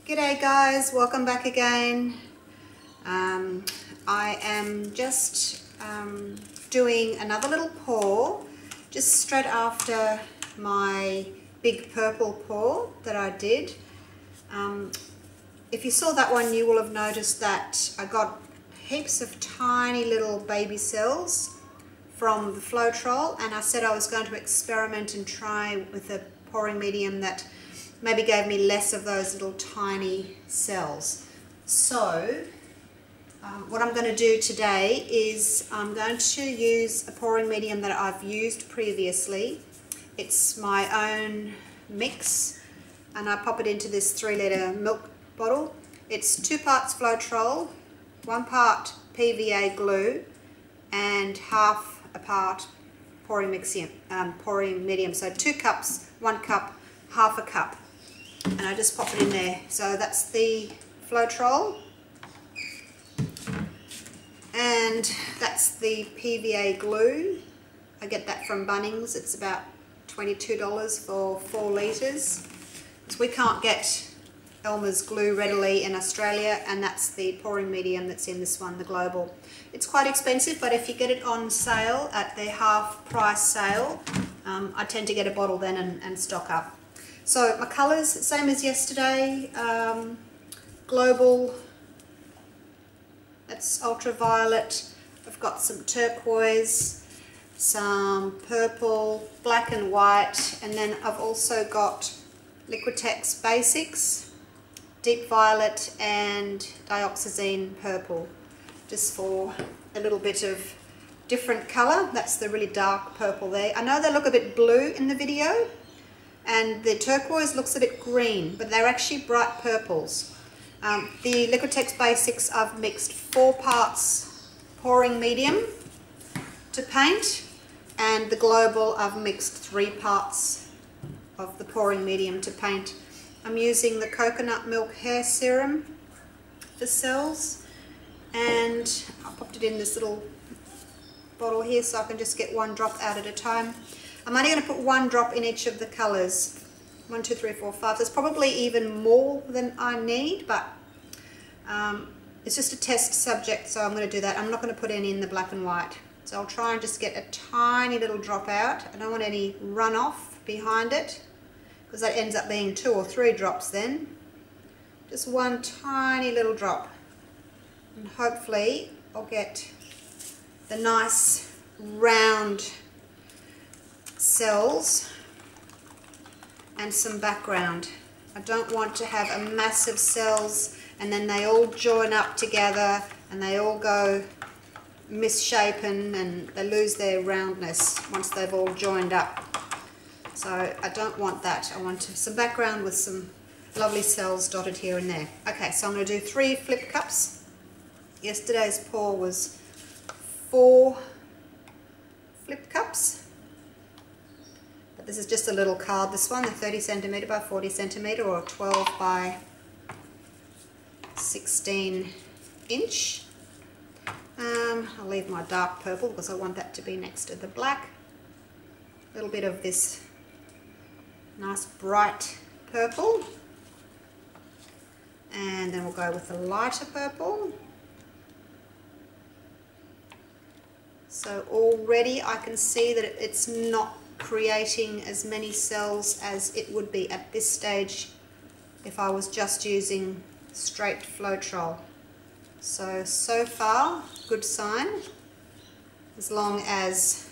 G'day guys, welcome back again. I am just doing another little pour just straight after my big purple pour that I did. If you saw that one, you will have noticed that I got heaps of tiny little baby cells from the floetrol, and I said I was going to experiment and try with a pouring medium that maybe gave me less of those little tiny cells. So what I'm going to do today is I'm going to use a pouring medium that I've used previously. It's my own mix, and I pop it into this 3-litre milk bottle. It's 2 parts floetrol, 1 part PVA glue, and half a part pouring medium. So 2 cups, 1 cup, half a cup. And I just pop it in there. So that's the floetrol, and that's the PVA glue. I get that from Bunnings. It's about $22 for 4 litres. So we can't get Elmer's glue readily in Australia, and that's the pouring medium that's in this one, the global. It's quite expensive, but if you get it on sale at the half price sale, I tend to get a bottle then and stock up. So my colours, same as yesterday, global, that's ultraviolet. I've got some turquoise, some purple, black and white, and then I've also got liquitex basics, deep violet and dioxazine purple, just for a little bit of different colour. That's the really dark purple there. I know they look a bit blue in the video, and the turquoise looks a bit green, but they're actually bright purples. The liquitex basics, I've mixed 4 parts pouring medium to paint, and the global I've mixed 3 parts of the pouring medium to paint. I'm using the coconut milk hair serum for cells, and I popped it in this little bottle here so I can just get 1 drop out at a time. I'm only going to put 1 drop in each of the colours. 1, 2, 3, 4, 5. There's probably even more than I need, but it's just a test subject, so I'm going to do that. I'm not going to put any in the black and white. So I'll try and just get a tiny little drop out. I don't want any runoff behind it, because that ends up being 2 or 3 drops then. Just 1 tiny little drop. And hopefully I'll get the nice round cells and some background. I don't want to have a massive cells and then they all join up together and they all go misshapen and they lose their roundness once they've all joined up. So I don't want that. I want some background with some lovely cells dotted here and there. Okay, so I'm going to do 3 flip cups. Yesterday's pour was 4 flip cups. This is just a little card, this one, the 30 centimetre by 40 centimetre, or 12 by 16 inch. I'll leave my dark purple because I want that to be next to the black. A little bit of this nice bright purple. And then we'll go with the lighter purple. So already I can see that it's not creating as many cells as it would be at this stage if I was just using straight floetrol. So far, good sign, as long as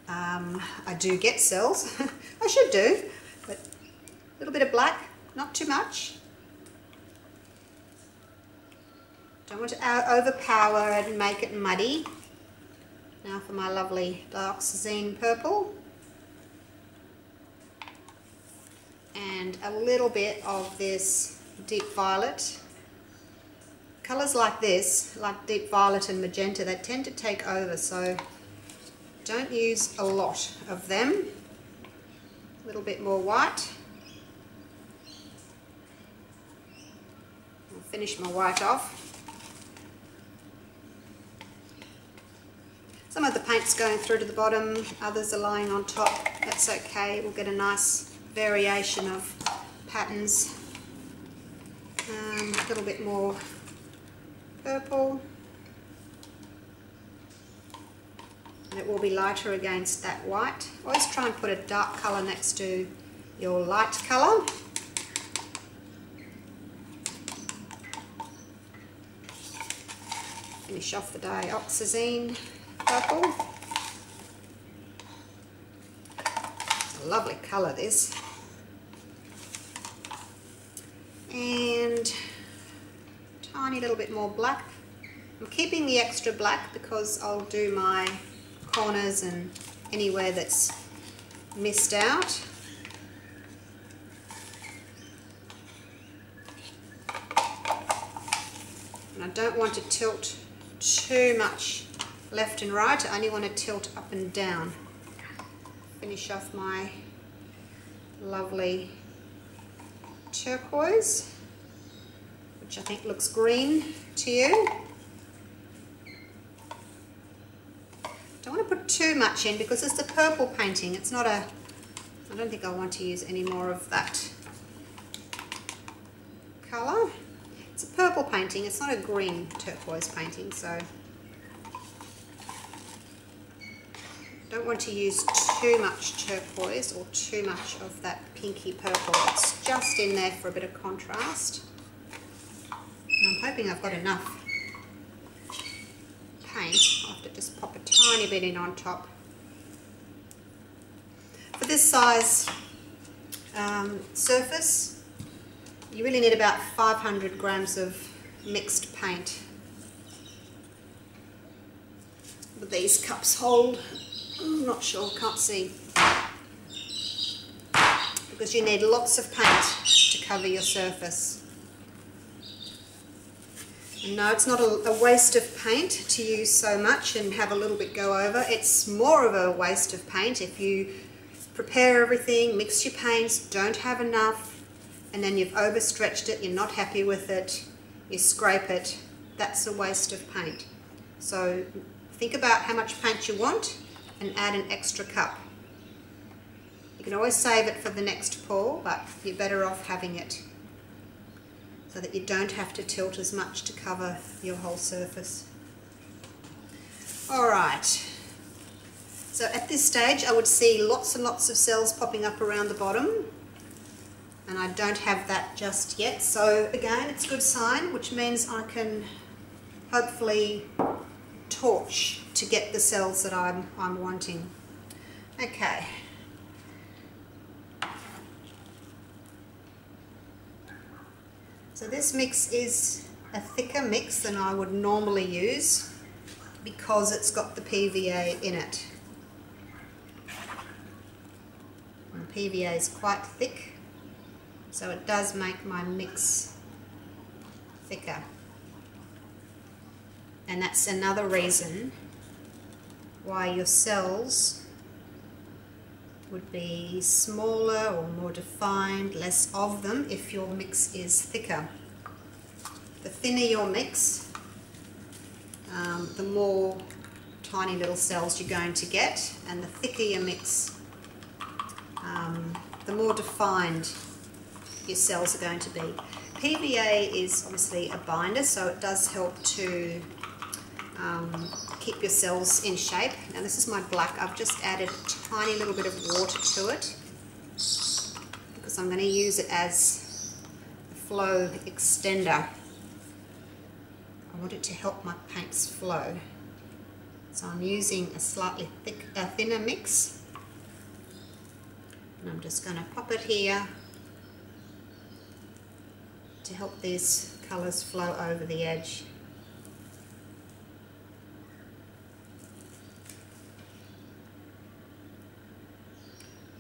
I do get cells. I should do, but a little bit of black, not too much. Don't want to overpower it and make it muddy. Now for my lovely dioxazine purple, and a little bit of this deep violet. Colours like this, like deep violet and magenta, they tend to take over, so don't use a lot of them. A little bit more white. I'll finish my white off. Some of the paint's going through to the bottom, others are lying on top. That's okay, we'll get a nice variation of patterns. A little bit more purple. And it will be lighter against that white. Always try and put a dark colour next to your light colour. Finish off the dioxazine purple. It's a lovely colour, this. And tiny little bit more black. I'm keeping the extra black because I'll do my corners and anywhere that's missed out. And I don't want to tilt too much left and right, I only want to tilt up and down. Finish off my lovely turquoise, which I think looks green to you. Don't want to put too much in because it's a purple painting. It's not a, I don't think I want to use any more of that colour. It's a purple painting, it's not a green turquoise painting, so don't want to use too much turquoise or too much of that pinky purple. It's just in there for a bit of contrast. And I'm hoping I've got enough paint. I'll have to just pop a tiny bit in on top. For this size surface, you really need about 500 grams of mixed paint. But these cups hold, I'm not sure, can't see. Because you need lots of paint to cover your surface. And no, it's not a waste of paint to use so much and have a little bit go over. It's more of a waste of paint if you prepare everything, mix your paints, don't have enough, and then you've overstretched it, you're not happy with it, you scrape it. That's a waste of paint. So think about how much paint you want and add an extra cup. You can always save it for the next pour, but you're better off having it so that you don't have to tilt as much to cover your whole surface. Alright, so at this stage I would see lots and lots of cells popping up around the bottom, and I don't have that just yet, so again it's a good sign, which means I can hopefully torch to get the cells that I'm wanting. Okay. So this mix is a thicker mix than I would normally use because it's got the PVA in it. And PVA is quite thick, so it does make my mix thicker. And that's another reason why your cells would be smaller or more defined, less of them if your mix is thicker. The thinner your mix, the more tiny little cells you're going to get, and the thicker your mix, the more defined your cells are going to be. PVA is obviously a binder, so it does help to keep your cells in shape. Now this is my black. I've just added a tiny little bit of water to it because I'm going to use it as a flow extender. I want it to help my paints flow. So I'm using a slightly thinner mix, and I'm just going to pop it here to help these colours flow over the edge.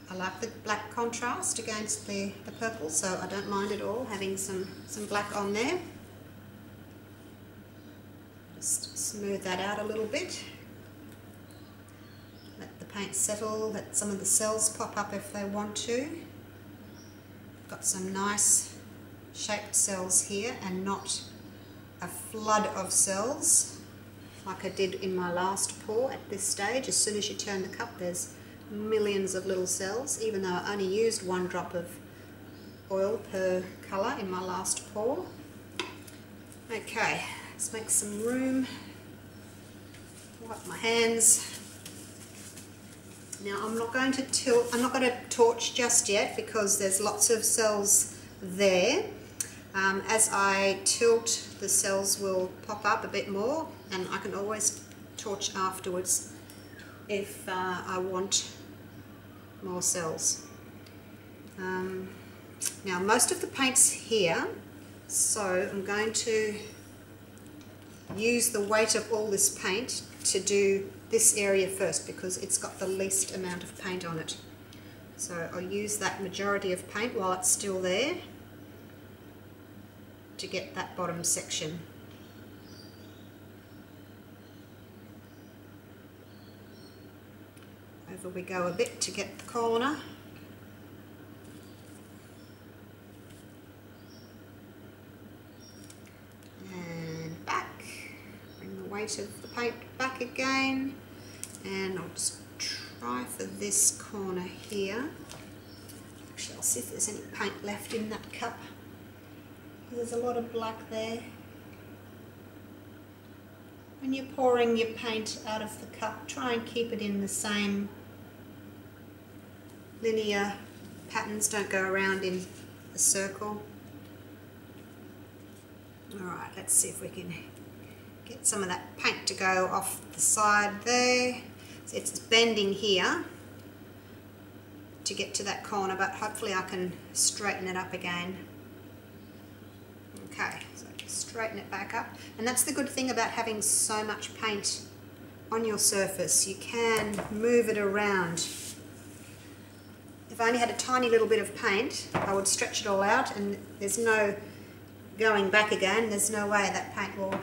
I like the black contrast against the purple, so I don't mind at all having some black on there. Just smooth that out a little bit. Let the paint settle, let some of the cells pop up if they want to. Got some nice shaped cells here and not a flood of cells like I did in my last pour. At this stage, as soon as you turn the cup, there's millions of little cells, even though I only used 1 drop of oil per colour in my last pour. Okay, let's make some room. Wipe my hands. Now I'm not going to torch just yet because there's lots of cells there. As I tilt, the cells will pop up a bit more, and I can always torch afterwards if I want more cells. Now most of the paint's here, so I'm going to use the weight of all this paint to do this area first because it's got the least amount of paint on it. So I'll use that majority of paint while it's still there to get that bottom section. Over we go a bit to get the corner. And back. Bring the weight of the paint back again. And I'll just try for this corner here. Actually, I'll see if there's any paint left in that cup. There's a lot of black there. When you're pouring your paint out of the cup, try and keep it in the same linear patterns. Don't go around in a circle. Alright, let's see if we can get some of that paint to go off the side there. So it's bending here to get to that corner, but hopefully I can straighten it up again. Okay, so just straighten it back up. And that's the good thing about having so much paint on your surface. You can move it around. If I only had a tiny little bit of paint, I would stretch it all out and there's no going back again. There's no way that paint will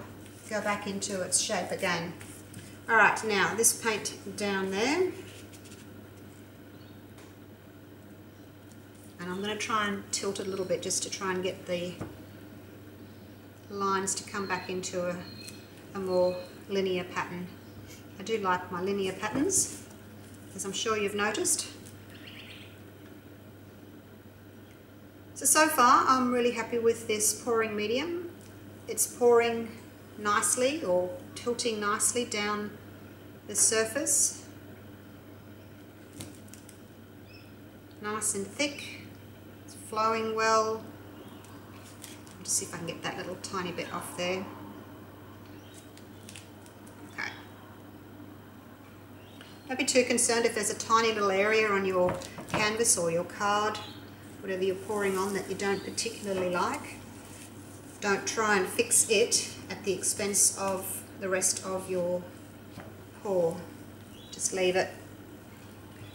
go back into its shape again. Alright, now this paint down there. And I'm going to try and tilt it a little bit just to try and get the lines to come back into a more linear pattern. I do like my linear patterns, as I'm sure you've noticed. So far I'm really happy with this pouring medium. It's pouring nicely or tilting nicely down the surface. Nice and thick. It's flowing well. I'll just see if I can get that little tiny bit off there. Okay. Don't be too concerned if there's a tiny little area on your canvas or your card, whatever you're pouring on, that you don't particularly like. Don't try and fix it at the expense of the rest of your pour. Just leave it.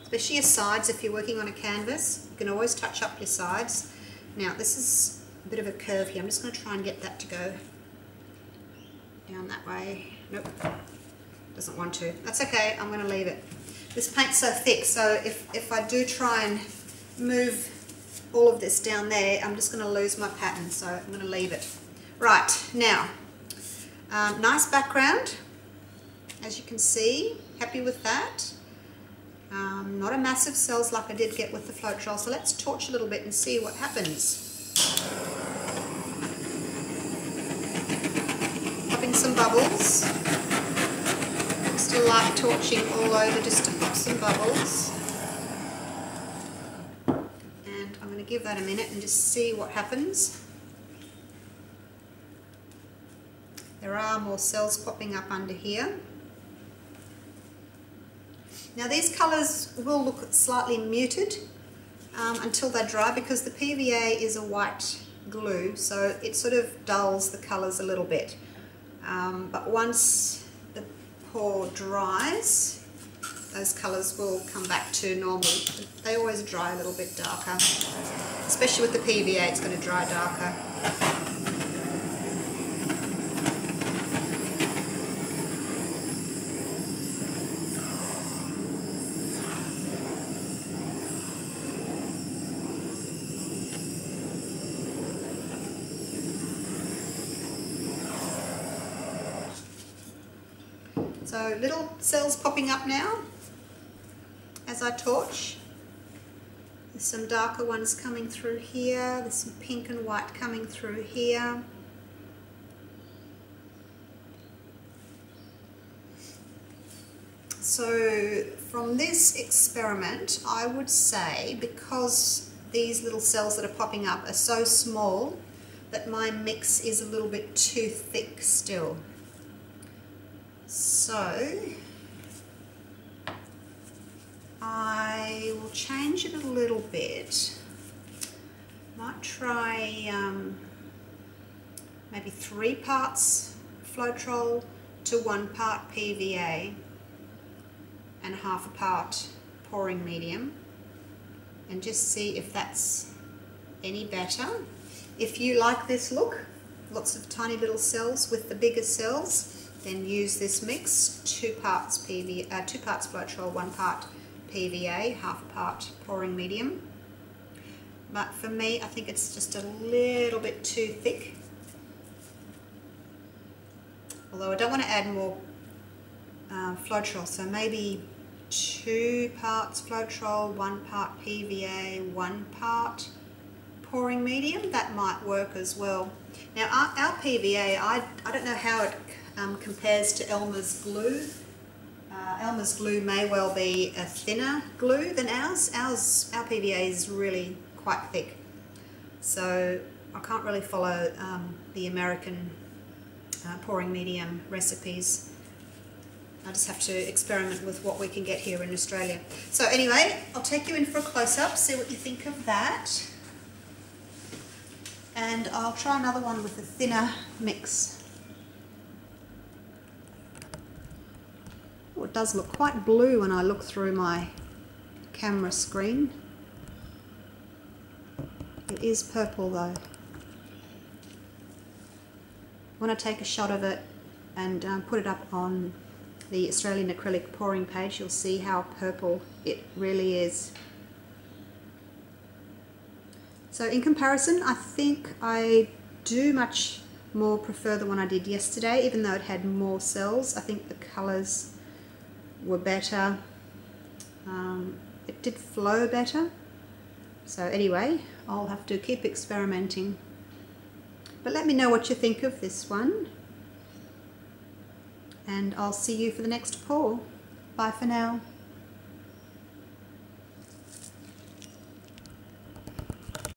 Especially your sides, if you're working on a canvas, you can always touch up your sides. Now this is a bit of a curve here. I'm just going to try and get that to go down that way. Nope, doesn't want to. That's okay, I'm going to leave it. This paint's so thick, so if I do try and move all of this down there, I'm just going to lose my pattern, so I'm going to leave it. Right, now, nice background, as you can see, happy with that. Not a massive cells like I did get with the floetrol, so let's torch a little bit and see what happens. Popping some bubbles. I still like torching all over just to pop some bubbles. Give that a minute and just see what happens. There are more cells popping up under here. Now these colours will look slightly muted until they dry, because the PVA is a white glue, so it sort of dulls the colours a little bit. But once the pour dries, those colours will come back to normal. They always dry a little bit darker. Especially with the PVA, it's going to dry darker. So little cells popping up now as I torch. There's some darker ones coming through here. There's some pink and white coming through here. So from this experiment, I would say, because these little cells that are popping up are so small, that my mix is a little bit too thick still. So I will change it a little bit. Might try maybe 3 parts floetrol to 1 part PVA and half a part pouring medium, and just see if that's any better. If you like this look, lots of tiny little cells with the bigger cells, then use this mix: 2 parts floetrol, 1 part PVA, half a part pouring medium. But for me, I think it's just a little bit too thick. Although I don't want to add more floetrol, so maybe 2 parts floetrol, 1 part PVA, 1 part pouring medium. That might work as well. Now our PVA, I don't know how it compares to Elmer's glue. Elmer's glue may well be a thinner glue than ours. Our PVA is really quite thick, so I can't really follow the American pouring medium recipes. I just have to experiment with what we can get here in Australia. So anyway, I'll take you in for a close-up, see what you think of that. And I'll try another one with a thinner mix. Oh, it does look quite blue when I look through my camera screen. It is purple though. When I take a shot of it and put it up on the Australian acrylic pouring page, you'll see how purple it really is. So in comparison, I think I do much more prefer the one I did yesterday, even though it had more cells. I think the colours were better. It did flow better. So anyway, I'll have to keep experimenting. But let me know what you think of this one. And I'll see you for the next pour. Bye for now.